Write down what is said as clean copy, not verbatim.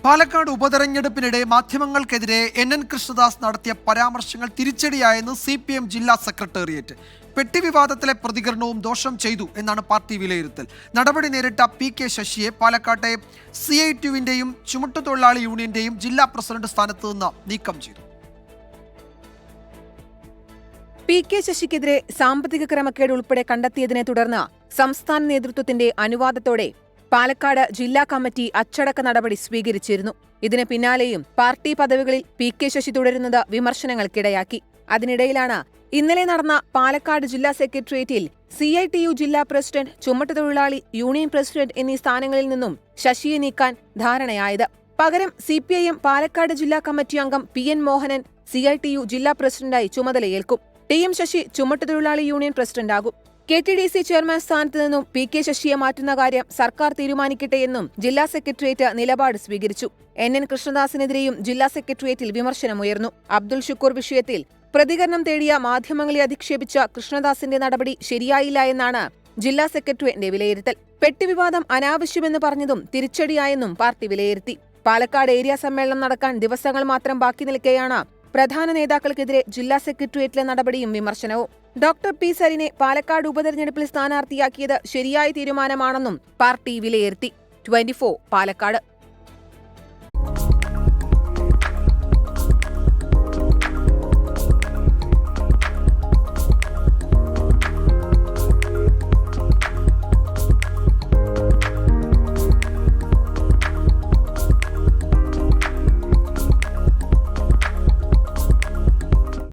Palakkad ഉപതെരഞ്ഞെടുപ്പിനിടെ മാധ്യമങ്ങൾക്കെതിരെ NN Krishnadas നടത്തിയ പരാമർശങ്ങൾ തിരിച്ചടിയായെന്ന് CPM ജില്ലാ സെക്രട്ടേറിയറ്റ്. പെട്ടി വിവാദത്തിലെ പ്രതികരണവും ദോഷം ചെയ്തു എന്നാണ് പാർട്ടി വിലയിരുത്തൽ. നടപടി നേരിട്ട PK ശശിയെ പാലക്കാട്ടെ CITUവിന്റെയും ചുമട്ടുതൊഴിലാളി യൂണിയന്റെയും ജില്ലാ പ്രസിഡന്റ് സ്ഥാനത്ത് നിന്ന് നീക്കം ചെയ്തു. PK ശശിക്കെതിരെ സാമ്പത്തിക ക്രമക്കേട് ഉൾപ്പെടെ കണ്ടെത്തിയതിനെ തുടർന്ന് സംസ്ഥാന നേതൃത്വത്തിന്റെ അനുവാദത്തോടെ പാലക്കാട് ജില്ലാ കമ്മിറ്റി അച്ചടക്ക നടപടി സ്വീകരിച്ചിരുന്നു. ഇതിന് പിന്നാലെയും പാർട്ടി പദവികളിൽ PK ശശി തുടരുന്നത് വിമർശനങ്ങൾക്കിടയാക്കി. അതിനിടയിലാണ് ഇന്നലെ നടന്ന പാലക്കാട് ജില്ലാ സെക്രട്ടേറിയറ്റിൽ CITU ജില്ലാ പ്രസിഡന്റ്, ചുമട്ടുതൊഴിലാളി യൂണിയൻ പ്രസിഡന്റ് എന്നീ സ്ഥാനങ്ങളിൽ നിന്നും ശശിയെ നീക്കാൻ ധാരണയായത്. പകരം CPIM പാലക്കാട് ജില്ലാ കമ്മിറ്റി അംഗം PN മോഹനൻ CITU ജില്ലാ പ്രസിഡന്റായി ചുമതലയേൽക്കും. TM ശശി ചുമട്ടുതൊഴിലാളി യൂണിയൻ പ്രസിഡന്റാകും. KTDC ചെയർമാൻ സ്ഥാനത്ത് നിന്നും PK ശശിയെ മാറ്റുന്ന കാര്യം സർക്കാർ തീരുമാനിക്കട്ടെയെന്നും ജില്ലാ സെക്രട്ടേറിയറ്റ് നിലപാട് സ്വീകരിച്ചു. NN കൃഷ്ണദാസിനെതിരെയും ജില്ലാ സെക്രട്ടേറിയറ്റിൽ വിമർശനമുയർന്നു. അബ്ദുൾ ഷുക്കൂർ വിഷയത്തിൽ പ്രതികരണം തേടിയ മാധ്യമങ്ങളെ അധിക്ഷേപിച്ച കൃഷ്ണദാസിന്റെ നടപടി ശരിയായില്ല എന്നാണ് ജില്ലാ സെക്രട്ടേറിയറ്റിന്റെ വിലയിരുത്തൽ. പെട്ടി വിവാദം അനാവശ്യമെന്ന് പറഞ്ഞതും തിരിച്ചടിയായെന്നും പാർട്ടി വിലയിരുത്തി. പാലക്കാട് ഏരിയ സമ്മേളനം നടക്കാൻ ദിവസങ്ങൾ മാത്രം ബാക്കി നിൽക്കെയാണ് പ്രധാന നേതാക്കൾക്കെതിരെ ജില്ലാ സെക്രട്ടേറിയറ്റിലെ നടപടിയും വിമർശനവും. ഡോക്ടർ P സരിനെ പാലക്കാട് ഉപതെരഞ്ഞെടുപ്പിൽ സ്ഥാനാർത്ഥിയാക്കിയത് ശരിയായ തീരുമാനമാണെന്നും പാർട്ടി വിലയിരുത്തി. 24 പാലക്കാട്.